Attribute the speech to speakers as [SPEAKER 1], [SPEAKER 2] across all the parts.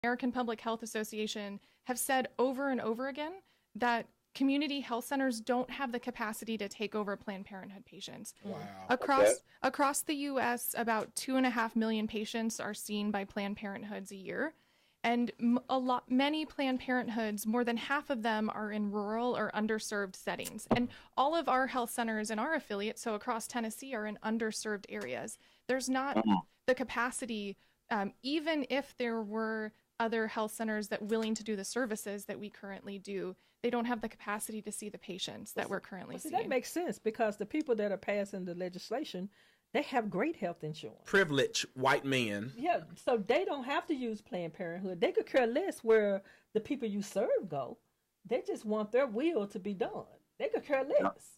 [SPEAKER 1] American Public Health Association have said over and over again that community health centers don't have the capacity to take over Planned Parenthood patients.
[SPEAKER 2] Wow.
[SPEAKER 1] Across the U.S., about 2.5 million patients are seen by Planned Parenthoods a year. And many Planned Parenthoods, more than half of them are in rural or underserved settings. And all of our health centers in our affiliates, so across Tennessee, are in underserved areas. There's not the capacity, even if there were other health centers that willing to do the services that we currently do, they don't have the capacity to see the patients that we're currently seeing.
[SPEAKER 3] That makes sense, because the people that are passing the legislation, they have great health insurance.
[SPEAKER 2] Privileged white men.
[SPEAKER 3] Yeah, so they don't have to use Planned Parenthood. They could care less where the people you serve go. They just want their will to be done. They could care less.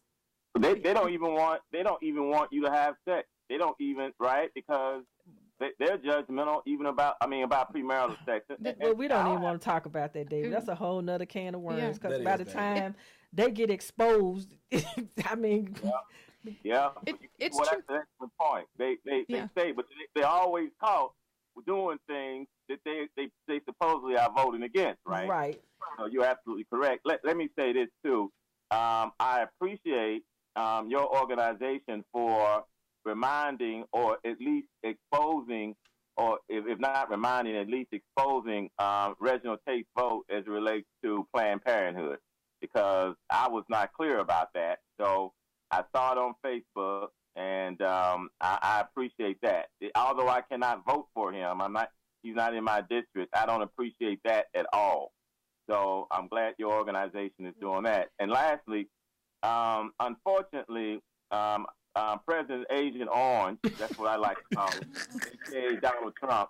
[SPEAKER 4] They don't even want you to have sex. They don't even, right? Because they're judgmental even about premarital sex.
[SPEAKER 3] Well, we don't even want to talk about that, David. That's a whole nother can of worms, because by the time they get exposed, I mean...
[SPEAKER 4] Yeah,
[SPEAKER 1] it's
[SPEAKER 4] well,
[SPEAKER 1] true.
[SPEAKER 4] That's an excellent point. They say, but they always caught doing things that they supposedly are voting against, right?
[SPEAKER 3] Right.
[SPEAKER 4] So you're absolutely correct. Let me say this too. I appreciate your organization for reminding, or at least exposing, or if not reminding, at least exposing Reginald Tate's vote as it relates to Planned Parenthood, because I was not clear about that. So I saw it on Facebook, and I appreciate that. Although I cannot vote for him, he's not in my district. I don't appreciate that at all. So I'm glad your organization is doing that. And lastly, unfortunately, President Agent Orange, that's what I like to call him, aka Donald Trump,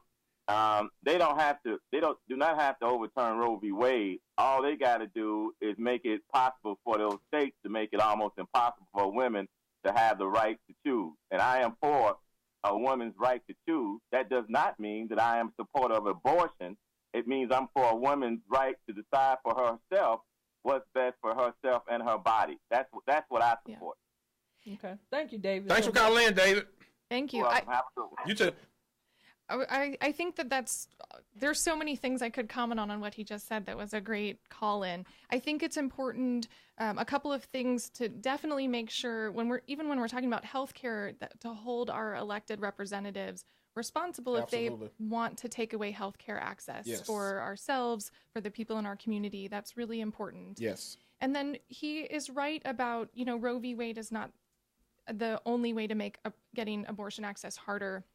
[SPEAKER 4] do not have to overturn Roe v. Wade. All they got to do is make it possible for those states to make it almost impossible for women to have the right to choose. And I am for a woman's right to choose. That does not mean that I am supportive of abortion. It means I'm for a woman's right to decide for herself what's best for herself and her body. That's what I support.
[SPEAKER 3] Yeah. Okay. Thank you, David.
[SPEAKER 2] Thanks for calling in, David.
[SPEAKER 1] Thank you.
[SPEAKER 4] Well, have a good one.
[SPEAKER 2] You too.
[SPEAKER 1] I think there's so many things I could comment on what he just said. That was a great call in. I think it's important, a couple of things to definitely make sure when we're talking about healthcare, to hold our elected representatives responsible if they want to take away healthcare access for ourselves, for the people in our community. That's really important.
[SPEAKER 2] Yes.
[SPEAKER 1] And then he is right about, Roe v. Wade is not the only way to make getting abortion access harder.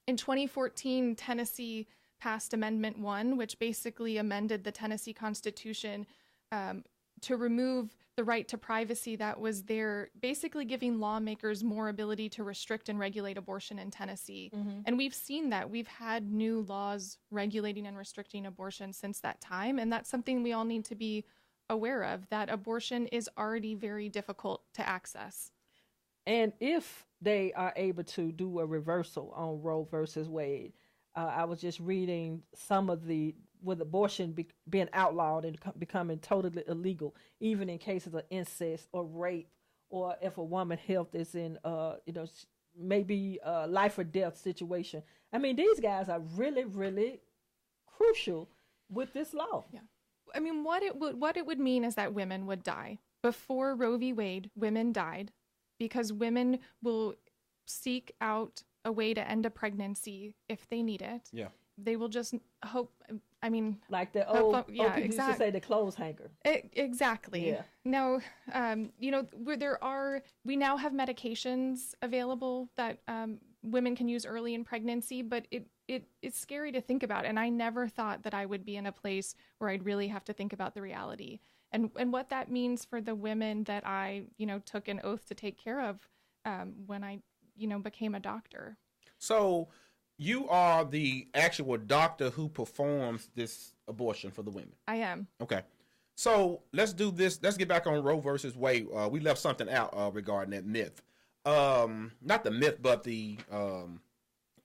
[SPEAKER 1] In 2014, Tennessee passed Amendment 1, which basically amended the Tennessee Constitution to remove the right to privacy that was there, basically giving lawmakers more ability to restrict and regulate abortion in Tennessee. Mm-hmm. And we've seen that. We've had new laws regulating and restricting abortion since that time, and that's something we all need to be aware of, that abortion is already very difficult to access.
[SPEAKER 3] And if they are able to do a reversal on Roe versus Wade, I was just reading some of with abortion being outlawed and becoming totally illegal, even in cases of incest or rape, or if a woman's health is in, maybe a life or death situation. I mean, these guys are really, really crucial with this law.
[SPEAKER 1] Yeah. I mean, what it would mean is that women would die. Before Roe v. Wade, women died because women will seek out a way to end a pregnancy if they need it.
[SPEAKER 2] Yeah. They
[SPEAKER 1] will just hope, I mean...
[SPEAKER 3] Like the old people used to say, the clothes hanger.
[SPEAKER 1] Exactly.
[SPEAKER 3] Yeah.
[SPEAKER 1] Now, we now have medications available that women can use early in pregnancy, but it's scary to think about. And I never thought that I would be in a place where I'd really have to think about the reality and what that means for the women that I, took an oath to take care of when I, became a doctor.
[SPEAKER 2] So you are the actual doctor who performs this abortion for the women? I
[SPEAKER 1] am.
[SPEAKER 2] Okay. So let's do this. Let's get back on Roe versus Wade. We left something out regarding that myth. Not the myth, but the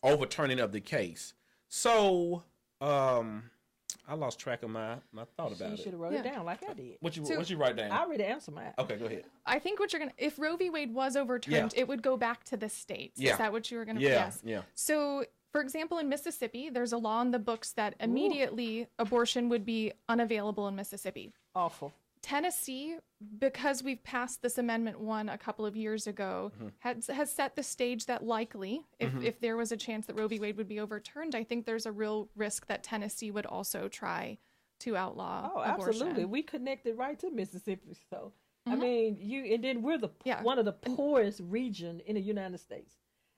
[SPEAKER 2] overturning of the case. So I lost track of my thought about it.
[SPEAKER 3] You should have wrote it down like I did.
[SPEAKER 2] What you write down?
[SPEAKER 3] I already answered mine.
[SPEAKER 2] Okay, go ahead.
[SPEAKER 1] I think if Roe v. Wade was overturned, it would go back to the states.
[SPEAKER 2] Yeah.
[SPEAKER 1] Is that what you were going to?
[SPEAKER 2] Yes. Yeah.
[SPEAKER 1] So For example, in Mississippi, there's a law in the books that immediately abortion would be unavailable in Mississippi.
[SPEAKER 3] Awful.
[SPEAKER 1] Tennessee, because we've passed this Amendment 1 a couple of years ago, has set the stage that likely, if there was a chance that Roe v. Wade would be overturned, I think there's a real risk that Tennessee would also try to outlaw abortion.
[SPEAKER 3] Absolutely. We connected right to Mississippi. So, I mean, and then we're one of the poorest region in the United States.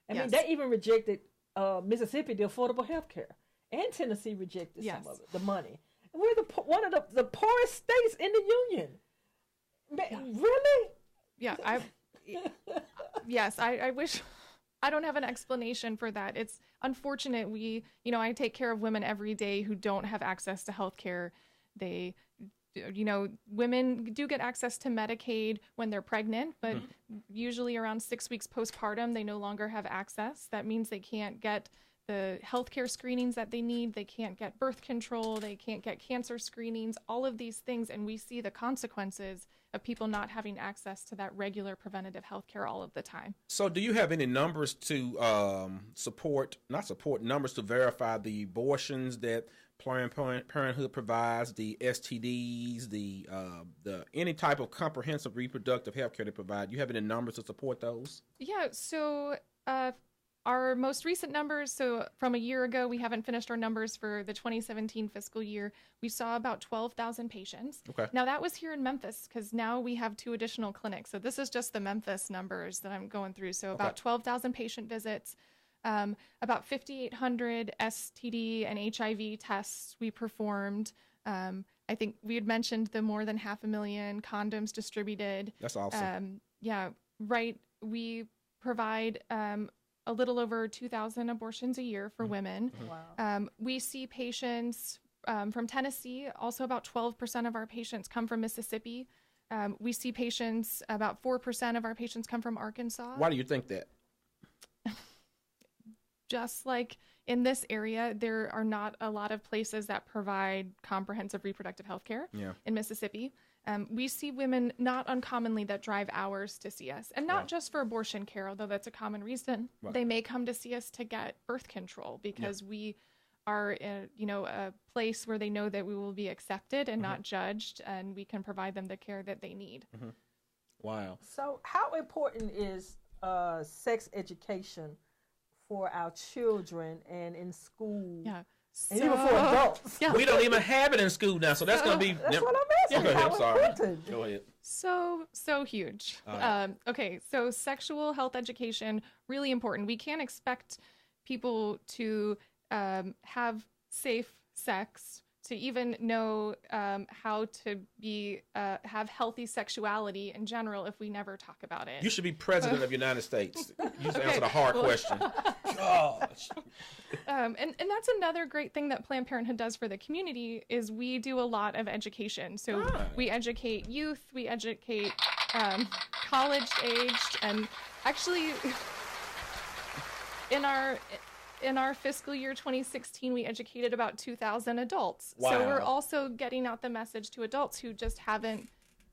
[SPEAKER 3] I mean, they even rejected Mississippi, the affordable health care. And Tennessee rejected some of it, the money. We're one of the poorest states in the union. Really?
[SPEAKER 1] Yeah. Yes. I wish. I don't have an explanation for that. It's unfortunate. I take care of women every day who don't have access to health care. Women do get access to Medicaid when they're pregnant, but usually around 6 weeks postpartum, they no longer have access. That means they can't get the healthcare screenings that they need. They can't get birth control. They can't get cancer screenings, all of these things. And we see the consequences of people not having access to that regular preventative healthcare all of the time.
[SPEAKER 2] So do you have any numbers to numbers to verify the abortions that Planned Parenthood provides, the STDs, the any type of comprehensive reproductive health care they provide? You have any numbers to support those?
[SPEAKER 1] Yeah, so our most recent numbers, so from a year ago, we haven't finished our numbers for the 2017 fiscal year. We saw about 12,000 patients. Okay. Now, that was here in Memphis because now we have 2 additional clinics. So this is just the Memphis numbers that I'm going through. So about 12,000 patient visits, about 5,800 STD and HIV tests we performed. I think we had mentioned the more than 500,000 condoms distributed.
[SPEAKER 2] That's awesome.
[SPEAKER 1] We provide a little over 2,000 abortions a year for women. Wow. We see patients from Tennessee. Also, about 12% of our patients come from Mississippi. We see patients, about 4% of our patients come from Arkansas.
[SPEAKER 2] Why do you think that?
[SPEAKER 1] Just like in this area, there are not a lot of places that provide comprehensive reproductive health care in Mississippi. We see women not uncommonly that drive hours to see us, and not just for abortion care, although that's a common reason. Right. They may come to see us to get birth control because we are in, a place where they know that we will be accepted and not judged, and we can provide them the care that they need.
[SPEAKER 2] Wow.
[SPEAKER 3] So how important is sex education for our children and in school?
[SPEAKER 1] Yeah.
[SPEAKER 3] And even for adults.
[SPEAKER 2] Yeah. We don't even have it in school now, so that's going to be...
[SPEAKER 3] That's what I'm asking.
[SPEAKER 2] I'm sorry. Go ahead.
[SPEAKER 1] So huge. Okay, so sexual health education, really important. We can't expect people to have safe sex, to even know how to have healthy sexuality in general if we never talk about it.
[SPEAKER 2] You should be president of the United States. You should answer the hard question. Gosh.
[SPEAKER 1] And that's another great thing that Planned Parenthood does for the community is we do a lot of education. So we educate youth, we educate college-aged, and actually in our fiscal year 2016, we educated about 2,000 adults. Wow. So we're also getting out the message to adults who just haven't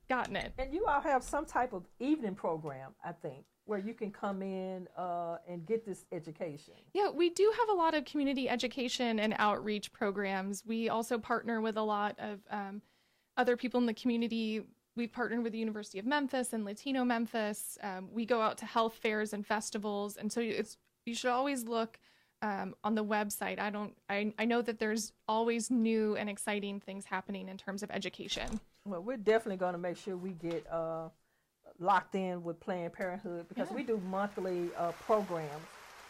[SPEAKER 1] gotten it.
[SPEAKER 3] And you all have some type of evening program, I think, where you can come in and get this education.
[SPEAKER 1] Yeah, we do have a lot of community education and outreach programs. We also partner with a lot of other people in the community. We've partnered with the University of Memphis and Latino Memphis. We go out to health fairs and festivals. And so you should always look on the website. I know that there's always new and exciting things happening in terms of education.
[SPEAKER 3] Well, we're definitely going to make sure we get locked in with Planned Parenthood because we do monthly programs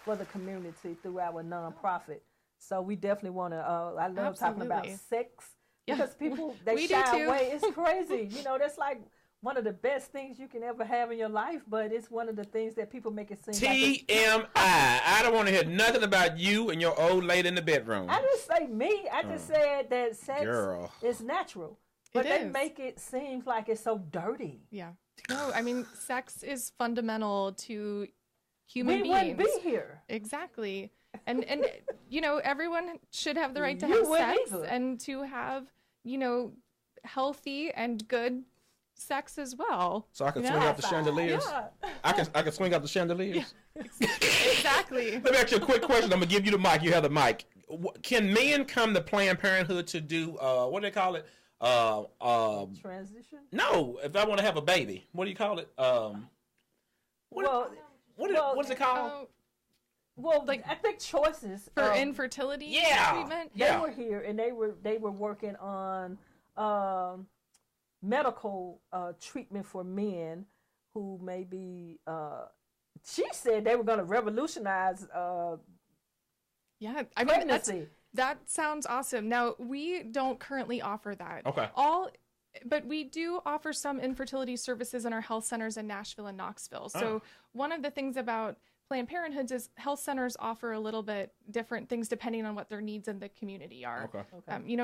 [SPEAKER 3] for the community through our nonprofit. So we definitely want to, I love talking about sex because people, they shy away. It's crazy. That's like one of the best things you can ever have in your life, but it's one of the things that people make it seem
[SPEAKER 2] TMI. I don't want to hear nothing about you and your old lady in the bedroom.
[SPEAKER 3] I didn't say me. I just said that sex is natural. But they make it seem like it's so dirty.
[SPEAKER 1] Yeah. No, I mean, sex is fundamental to human beings.
[SPEAKER 3] We wouldn't be here.
[SPEAKER 1] Exactly. And everyone should have the right to have sex and to have, healthy and good sex as well.
[SPEAKER 2] So I can
[SPEAKER 1] Yeah.
[SPEAKER 2] swing out the chandeliers.
[SPEAKER 3] Yeah.
[SPEAKER 2] I can swing out the chandeliers.
[SPEAKER 1] Exactly.
[SPEAKER 2] Let me ask you a quick question. I'm gonna give you the mic. You have the mic. Can men come to Planned Parenthood to do what do they call it?
[SPEAKER 3] Transition.
[SPEAKER 2] No, if I want to have a baby, what do you call it? What is it called?
[SPEAKER 3] Well,
[SPEAKER 1] Like,
[SPEAKER 3] I think choices
[SPEAKER 1] For infertility
[SPEAKER 2] Yeah.
[SPEAKER 1] treatment?
[SPEAKER 3] They were here and they were working on medical treatment for men who may be. She said they were going to revolutionize
[SPEAKER 1] Yeah, I mean,
[SPEAKER 3] pregnancy.
[SPEAKER 1] that sounds awesome. Now, we don't currently offer that.
[SPEAKER 2] Okay.
[SPEAKER 1] But we do offer some infertility services in our health centers in Nashville and Knoxville. So one of the things about Planned Parenthood is health centers offer a little bit different things depending on what their needs in the community are.
[SPEAKER 2] Okay.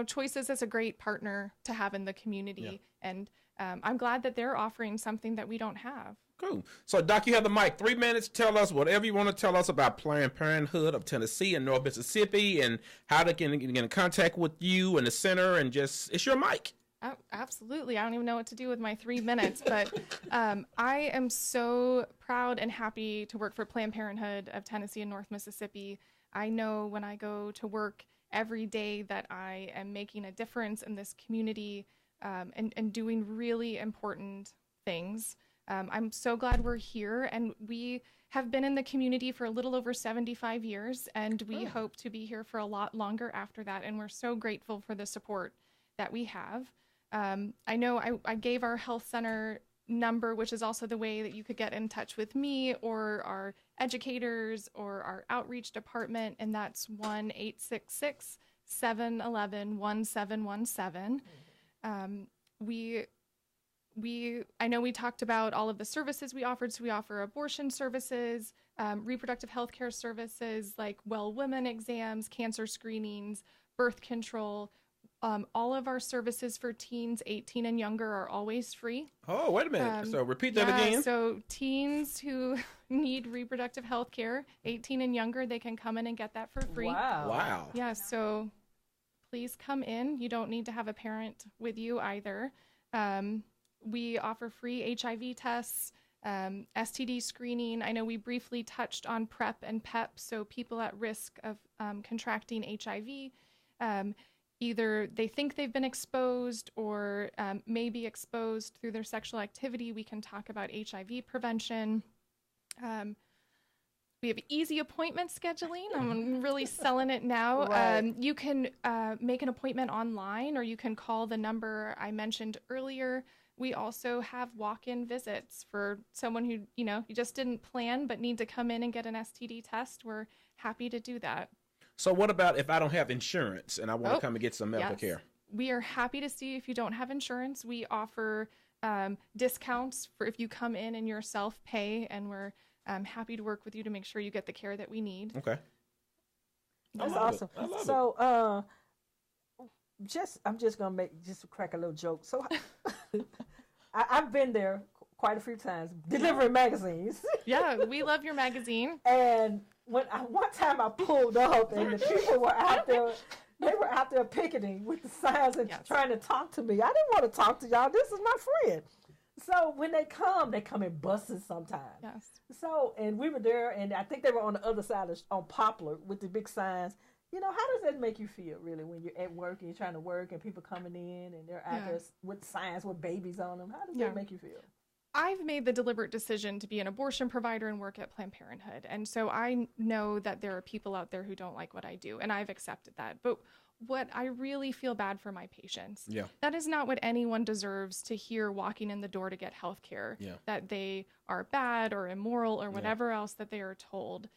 [SPEAKER 1] Choices is a great partner to have in the community. Yeah. And I'm glad that they're offering something that we don't have.
[SPEAKER 2] Cool. So, Doc, you have the mic. 3 minutes. Tell us whatever you want to tell us about Planned Parenthood of Tennessee and North Mississippi and how they can get in contact with you and the center, and just, it's your mic.
[SPEAKER 1] Oh, absolutely. I don't even know what to do with my 3 minutes, but I am so proud and happy to work for Planned Parenthood of Tennessee and North Mississippi. I know when I go to work every day that I am making a difference in this community and doing really important things. I'm so glad we're here, and we have been in the community for a little over 75 years, and we hope to be here for a lot longer after that, and we're so grateful for the support that we have. I know I gave our health center number, which is also the way that you could get in touch with me or our educators or our outreach department, and that's 1-866-711-1717. I know we talked about all of the services we offered. So we offer abortion services, reproductive health care services like well women exams, cancer screenings, birth control. All of our services for teens 18 and younger are always free.
[SPEAKER 2] Oh, wait a minute. So repeat that again.
[SPEAKER 1] So teens who need reproductive health care, 18 and younger, they can come in and get that for free.
[SPEAKER 2] Wow.
[SPEAKER 1] Yeah, so please come in. You don't need to have a parent with you either. We offer free HIV tests, STD screening. I know we briefly touched on PrEP and PEP, so people at risk of contracting HIV. Either they think they've been exposed or may be exposed through their sexual activity. We can talk about HIV prevention. We have easy appointment scheduling. I'm really selling it now.
[SPEAKER 3] Right.
[SPEAKER 1] You can make an appointment online, or you can call the number I mentioned earlier. We also have walk-in visits for someone who, you just didn't plan but need to come in and get an STD test. We're happy to do that.
[SPEAKER 2] So what about if I don't have insurance and I want to come and get some medical care?
[SPEAKER 1] We are happy to see if you don't have insurance. We offer discounts for if you come in and you're self-pay, and we're happy to work with you to make sure you get the care that we need.
[SPEAKER 2] Okay.
[SPEAKER 3] That's awesome. So, I'm just gonna crack a little joke. So, I've been there quite a few times delivering magazines.
[SPEAKER 1] Yeah, we love your magazine.
[SPEAKER 3] And one time I pulled up and the people were out there. They were out there picketing with the signs and trying to talk to me. I didn't want to talk to y'all. This is my friend. So when they come in buses sometimes.
[SPEAKER 1] Yes.
[SPEAKER 3] So, and we were there, and I think they were on the other side on Poplar with the big signs. How does that make you feel, really, when you're at work and you're trying to work and people coming in and they're out there with signs with babies on them? How does that make you feel?
[SPEAKER 1] I've made the deliberate decision to be an abortion provider and work at Planned Parenthood. And so I know that there are people out there who don't like what I do, and I've accepted that. But what I really feel bad for my patients. Yeah. That is not what anyone deserves to hear walking in the door to get health care, that they are bad or immoral or whatever else that they are told.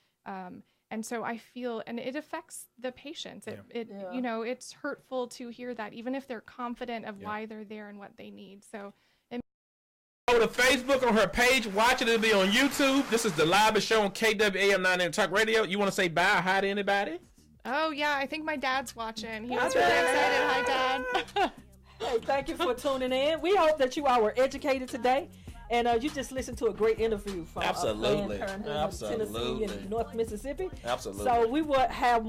[SPEAKER 1] And so I feel, and it affects the patients. It's hurtful to hear that, even if they're confident of why they're there and what they need. So
[SPEAKER 2] go to Facebook on her page, watch it. It'll be on YouTube. This is the live show on KWAM 9 Talk Radio. You want to say bye, hi to anybody?
[SPEAKER 1] Oh, yeah. I think my dad's watching. He was really excited. Hi, Dad.
[SPEAKER 3] Hey, thank you for tuning in. We hope that you all were educated today. And you just listened to a great interview from
[SPEAKER 2] Absolutely.
[SPEAKER 3] Planned Parenthood,
[SPEAKER 2] Absolutely.
[SPEAKER 3] Tennessee and North Mississippi.
[SPEAKER 2] Absolutely.
[SPEAKER 3] So we will have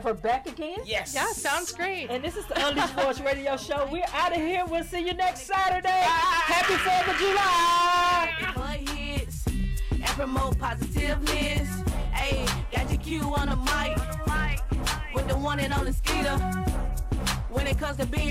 [SPEAKER 3] her back again.
[SPEAKER 2] Yes.
[SPEAKER 1] Yeah, sounds great.
[SPEAKER 3] And this is the Unleashed Voice Radio Show. We're out of here. We'll see you next Saturday. Happy 4th of July.
[SPEAKER 5] What hits and promote positiveness. Hey, got your cue on the mic with the one and only Skeeter. When it comes to being